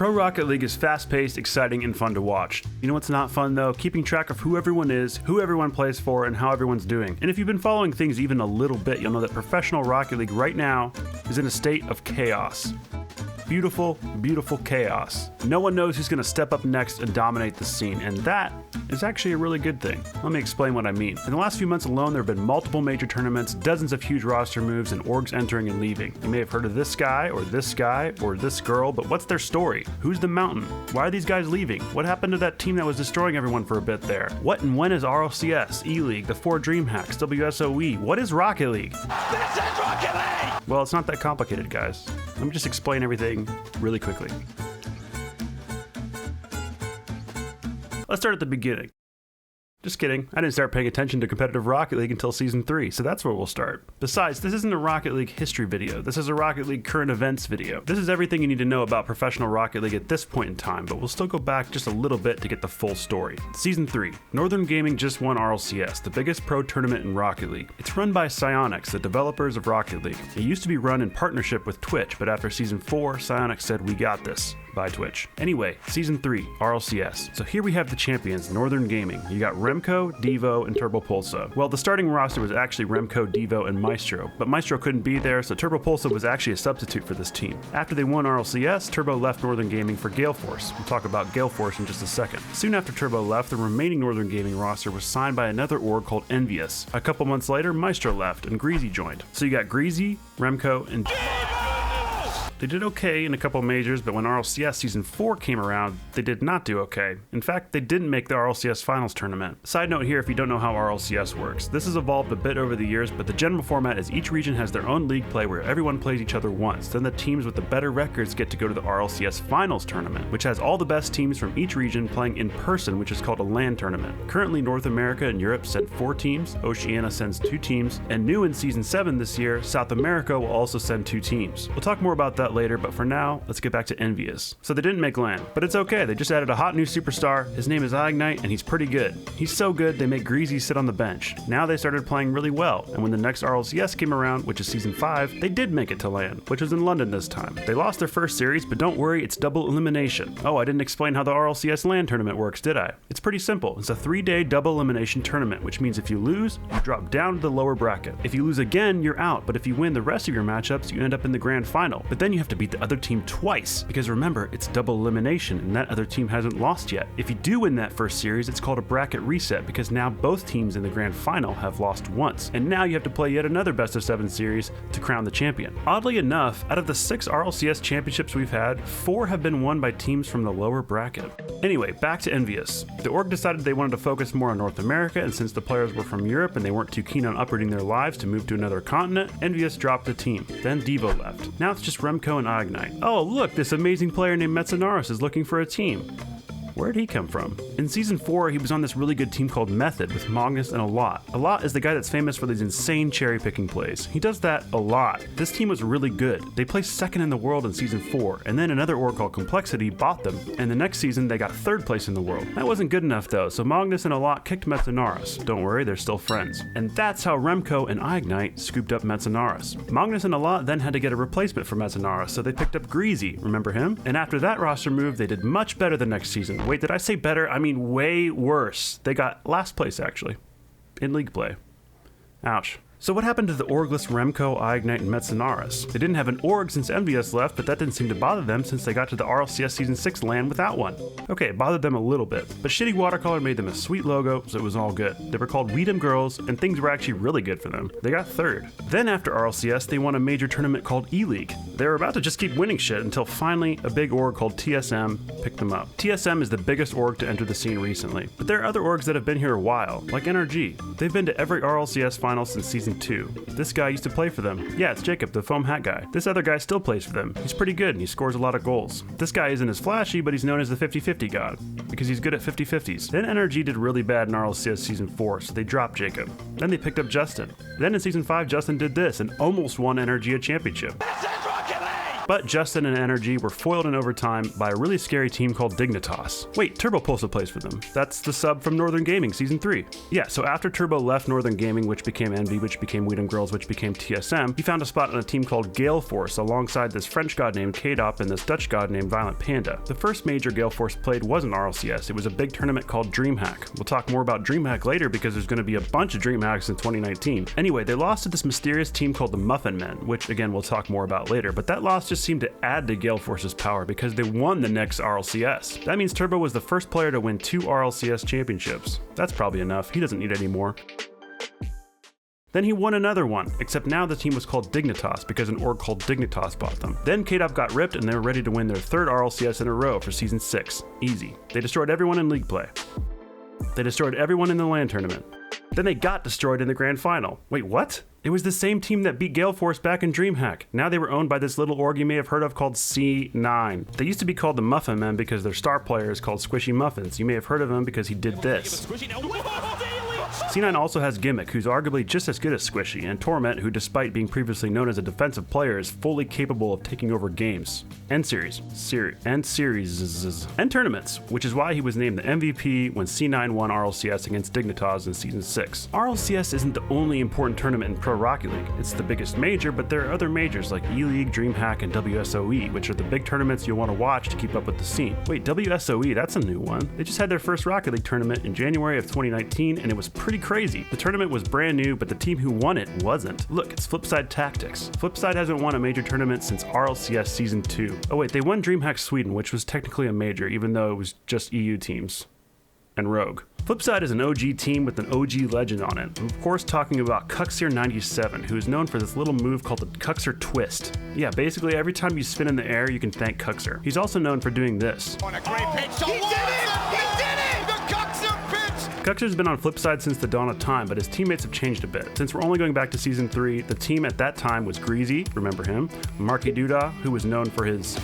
Pro Rocket League is fast-paced, exciting, and fun to watch. You know what's not fun though? Keeping track of who everyone is, who everyone plays for, and how everyone's doing. And if you've been following things even a little bit, you'll know that professional Rocket League right now is in a state of chaos. Beautiful, beautiful chaos. No one knows who's going to step up next and dominate the scene, and that is actually a really good thing. Let me explain what I mean. In the last few months alone, there have been multiple major tournaments, dozens of huge roster moves, and orgs entering and leaving. You may have heard of this guy, or this girl, but what's their story? Who's the mountain? Why are these guys leaving? What happened to that team that was destroying everyone for a bit there? What and when is RLCS, E-League, the 4 DreamHacks, WSOE? What is Rocket League? This is Rocket League! Well, it's not that complicated, guys. Let me just explain everything really quickly. Let's start at the beginning. Just kidding, I didn't start paying attention to competitive Rocket League until Season 3, so that's where we'll start. Besides, this isn't a Rocket League history video, this is a Rocket League current events video. This is everything you need to know about professional Rocket League at this point in time, but we'll still go back just a little bit to get the full story. Season 3, Northern Gaming just won RLCS, the biggest pro tournament in Rocket League. It's run by Psyonix, the developers of Rocket League. It used to be run in partnership with Twitch, but after Season 4, Psyonix said, "We got this." By Twitch. Anyway, Season 3, RLCS. So here we have the champions, Northern Gaming. You got Remco, Devo, and Turbopolsa. Well, the starting roster was actually Remco, Devo, and Maestro, but Maestro couldn't be there, so Turbopolsa was actually a substitute for this team. After they won RLCS, Turbo left Northern Gaming for Gale Force. We'll talk about Gale Force in just a second. Soon after Turbo left, the remaining Northern Gaming roster was signed by another org called Envious. A couple months later, Maestro left, and Greasy joined. So you got Greasy, Remco, and they did okay in a couple majors, but when RLCS Season 4 came around, they did not do okay. In fact, they didn't make the RLCS Finals tournament. Side note here if you don't know how RLCS works. This has evolved a bit over the years, but the general format is each region has their own league play where everyone plays each other once. Then the teams with the better records get to go to the RLCS Finals tournament, which has all the best teams from each region playing in person, which is called a LAN tournament. Currently, North America and Europe send 4 teams, Oceania sends 2 teams, and new in Season 7 this year, South America will also send 2 teams. We'll talk more about that later, but for now, let's get back to Envious. So they didn't make LAN, but it's okay, they just added a hot new superstar. His name is Ignite, and he's pretty good. He's so good, they make Greasy sit on the bench. Now they started playing really well, and when the next RLCS came around, which is Season 5, they did make it to LAN, which was in London this time. They lost their first series, but don't worry, it's double elimination. Oh, I didn't explain how the RLCS LAN tournament works, did I? It's pretty simple. It's a 3-day double elimination tournament, which means if you lose, you drop down to the lower bracket. If you lose again, you're out, but if you win the rest of your matchups, you end up in the grand final. But then you have to beat the other team twice, because remember, it's double elimination and that other team hasn't lost yet. If you do win that first series, it's called a bracket reset, because now both teams in the grand final have lost once, and now you have to play yet another best of 7 series to crown the champion. Oddly enough, out of the 6 RLCS championships we've had, 4 have been won by teams from the lower bracket. Anyway, back to Envious. The org decided they wanted to focus more on North America, and since the players were from Europe and they weren't too keen on uprooting their lives to move to another continent, Envious dropped the team. Then Devo left. Now it's just Remco and Ignite. Oh look, this amazing player named Metsanaris is looking for a team. Where'd he come from? In Season 4, he was on this really good team called Method with Magnus and Alot. Alot is the guy that's famous for these insane cherry-picking plays. He does that a lot. This team was really good. They placed 2nd in the world in Season 4, and then another org called Complexity bought them, and the next season they got 3rd place in the world. That wasn't good enough though, so Magnus and Alot kicked Metsanaris. Don't worry, they're still friends. And that's how Remco and Ignite scooped up Metsanaris. Magnus and Alot then had to get a replacement for Metsanaris, so they picked up Greasy, remember him? And after that roster move, they did much better the next season. Wait, did I say better? I mean way worse. They got last place actually, in league play. Ouch. So what happened to the orgless Remco, Ignite, and Metsanaris? They didn't have an org since Envious left, but that didn't seem to bother them since they got to the RLCS Season 6 LAN without one. Okay, it bothered them a little bit, but Shitty Watercolor made them a sweet logo, so it was all good. They were called Dem Girlz, and things were actually really good for them. They got 3rd. Then after RLCS, they won a major tournament called E-League. They were about to just keep winning shit until finally a big org called TSM picked them up. TSM is the biggest org to enter the scene recently, but there are other orgs that have been here a while, like NRG. They've been to every RLCS final since Season 2. This guy used to play for them. Yeah, it's Jacob, the foam hat guy. This other guy still plays for them. He's pretty good and he scores a lot of goals. This guy isn't as flashy, but he's known as the 50-50 god, because he's good at 50-50s. Then NRG did really bad in RLCS Season 4, so they dropped Jacob. Then they picked up Justin. Then in Season 5, Justin did this and almost won NRG a championship. But Justin and NRG were foiled in overtime by a really scary team called Dignitas. Wait, Turbo also plays for them. That's the sub from Northern Gaming Season 3. Yeah, so after Turbo left Northern Gaming, which became Envy, which became Dem Girlz, which became TSM, he found a spot on a team called Gale Force alongside this French god named K-Dop and this Dutch god named Violent Panda. The first major Gale Force played wasn't RLCS, it was a big tournament called DreamHack. We'll talk more about DreamHack later because there's going to be a bunch of DreamHacks in 2019. Anyway, they lost to this mysterious team called the Muffin Men, which again we'll talk more about later, but that loss just seemed to add to Gale Force's power because they won the next RLCS. That means Turbo was the first player to win 2 RLCS championships. That's probably enough, he doesn't need any more. Then he won another one, except now the team was called Dignitas because an org called Dignitas bought them. Then K-Dop got ripped and they were ready to win their 3rd RLCS in a row for Season 6. Easy. They destroyed everyone in league play. They destroyed everyone in the LAN tournament. Then they got destroyed in the grand final. Wait, what? It was the same team that beat Gale Force back in DreamHack. Now they were owned by this little org you may have heard of called C9. They used to be called the Muffin Men because their star player is called Squishy Muffins. You may have heard of him because he did this. C9 also has Gimmick, who's arguably just as good as Squishy, and Torment, who despite being previously known as a defensive player is fully capable of taking over games, and series, and tournaments, which is why he was named the MVP when C9 won RLCS against Dignitas in Season 6. RLCS isn't the only important tournament in Pro Rocket League. It's the biggest major, but there are other majors like E-League, DreamHack, and WSOE, which are the big tournaments you'll want to watch to keep up with the scene. Wait, WSOE, that's a new one. They just had their first Rocket League tournament in January of 2019, and it was pretty crazy. The tournament was brand new, but the team who won it wasn't. Look, it's Flipside Tactics. Flipside hasn't won a major tournament since RLCS Season 2. Oh wait, they won DreamHack Sweden, which was technically a major, even though it was just EU teams. And Rogue. Flipside is an OG team with an OG legend on it. I'm of course talking about Cuxer97, who is known for this little move called the Cuxer Twist. Yeah, basically every time you spin in the air, you can thank Cuxer. He's also known for doing this. On a great pitch. He did it! He did it! The Cuxer pitch! Cuxer's been on Flipside since the dawn of time, but his teammates have changed a bit. Since we're only going back to Season 3, the team at that time was Greasy, remember him, Marky Duda, who was known for his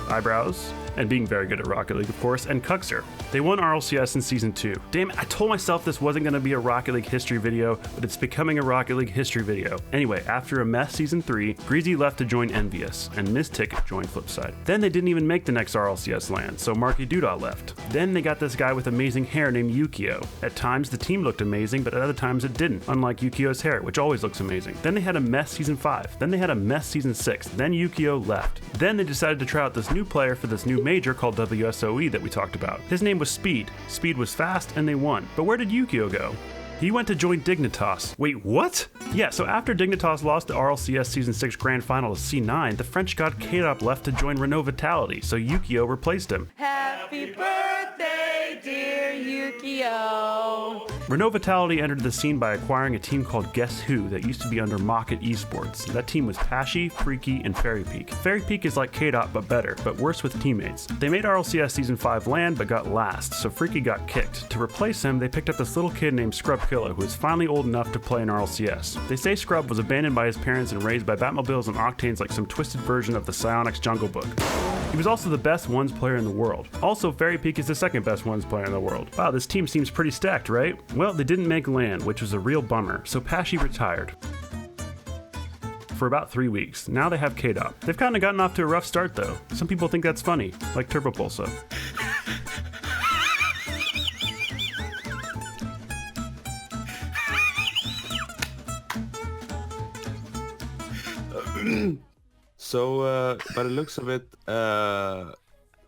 eyebrows, and being very good at Rocket League, of course, and Cuxer. They won RLCS in Season 2. Damn it, I told myself this wasn't going to be a Rocket League history video, but it's becoming a Rocket League history video. Anyway, after a mess Season 3, Greasy left to join Envious, and Mystic joined Flipside. Then they didn't even make the next RLCS LAN, so Marky Duda left. Then they got this guy with amazing hair named Yukio. At times, the team looked amazing, but at other times it didn't, unlike Yukio's hair, which always looks amazing. Then they had a mess Season 5. Then they had a mess Season 6. Then Yukio left. Then they decided to try out this new player for this new major called WSOE that we talked about. His name was Speed. Speed was fast and they won. But where did Yukio go? He went to join Dignitas. Wait, what? Yeah, so after Dignitas lost the RLCS Season 6 Grand Final to C9, the French god K-Dop left to join Renault Vitality, so Yukio replaced him. Happy birthday, dear Yukio. Renault Vitality entered the scene by acquiring a team called Guess Who that used to be under NRG Esports. That team was Pashy, Freaky, and Fairy Peak. Fairy Peak is like K-Dot but better, but worse with teammates. They made RLCS Season 5 land but got last, so Freaky got kicked. To replace him, they picked up this little kid named Scrub Killa, who is finally old enough to play in RLCS. They say Scrub was abandoned by his parents and raised by Batmobiles and Octanes like some twisted version of the Psionics Jungle Book. He was also the best ones player in the world. Also, Fairy Peak is the second best ones player in the world. Wow, this team seems pretty stacked, right? Well, they didn't make land, which was a real bummer, so Pashy retired for about 3 weeks. Now they have K-Dop. They've kind of gotten off to a rough start though. Some people think that's funny, like Turbo Pulsa. So, by the looks of it, a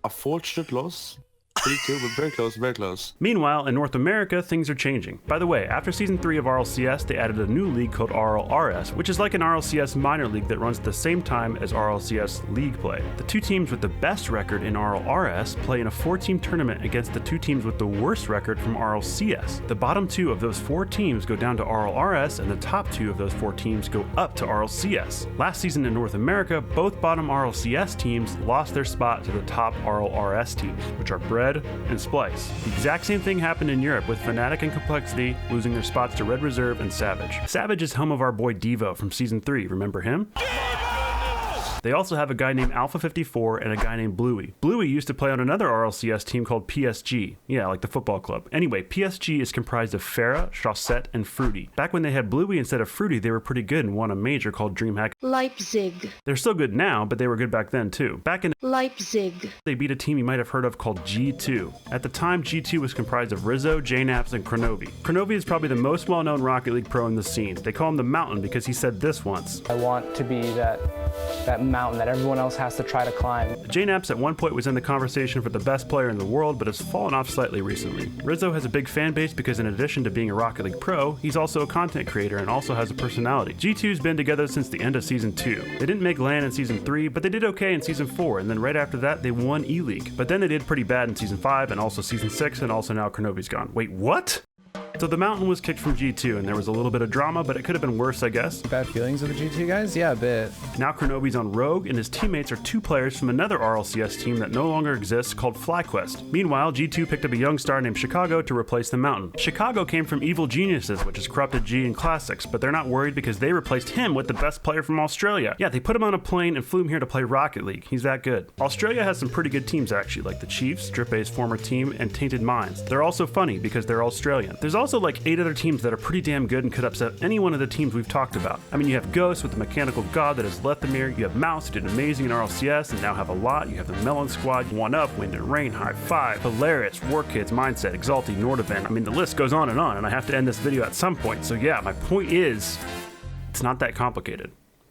fortunate loss. 3-2, but very close, very close. Meanwhile, in North America, things are changing. By the way, after Season 3 of RLCS, they added a new league called RLRS, which is like an RLCS minor league that runs at the same time as RLCS league play. The two teams with the best record in RLRS play in a 4-team tournament against the two teams with the worst record from RLCS. The bottom 2 of those 4 teams go down to RLRS, and the top 2 of those 4 teams go up to RLCS. Last season in North America, both bottom RLCS teams lost their spot to the top RLRS teams, which are Bread and Splice. The exact same thing happened in Europe with Fnatic and Complexity losing their spots to Red Reserve and Savage. Savage is home of our boy Devo from Season 3, remember him? They also have a guy named Alpha 54 and a guy named Bluey. Bluey used to play on another RLCS team called PSG. Yeah, like the football club. Anyway, PSG is comprised of Farah, Chaussette, and Fruity. Back when they had Bluey instead of Fruity, they were pretty good and won a major called DreamHack Leipzig. They're still good now, but they were good back then too. Back in Leipzig. they beat a team you might have heard of called G2. At the time, G2 was comprised of Rizzo, JNaps, and Kronovi. Kronovi is probably the most well-known Rocket League pro in the scene. They call him the Mountain because he said this once. I want to be that mountain that everyone else has to try to climb. JNaps at one point was in the conversation for the best player in the world, but has fallen off slightly recently. Rizzo has a big fan base because in addition to being a Rocket League pro, he's also a content creator and also has a personality. G2's been together since the end of Season 2. They didn't make LAN in Season 3, but they did okay in Season 4, and then right after that, they won E-League. But then they did pretty bad in Season 5, and also Season 6, and also now Kronovi's gone. Wait, what? So the Mountain was kicked from G2, and there was a little bit of drama, but it could have been worse, I guess. Bad feelings with the G2 guys? Yeah, a bit. Now Kronovi's on Rogue, and his teammates are two players from another RLCS team that no longer exists called FlyQuest. Meanwhile, G2 picked up a young star named Chicago to replace the Mountain. Chicago came from Evil Geniuses, which is corrupted G in Classics, but they're not worried because they replaced him with the best player from Australia. Yeah, they put him on a plane and flew him here to play Rocket League. He's that good. Australia has some pretty good teams actually, like the Chiefs, Drip A's former team, and Tainted Minds. They're also funny because they're Australian. There's also like 8 other teams that are pretty damn good and could upset any one of the teams we've talked about. I mean, you have Ghost with the mechanical god that is Lethamir, you have Mouse who did amazing in RLCS and now have a lot, you have the Melon Squad, One Up, Wind and Rain, High Five, Polaris, War Kids, Mindset, Exalti, Nordivan. I mean, the list goes on, and I have to end this video at some point. So yeah, my point is, it's not that complicated.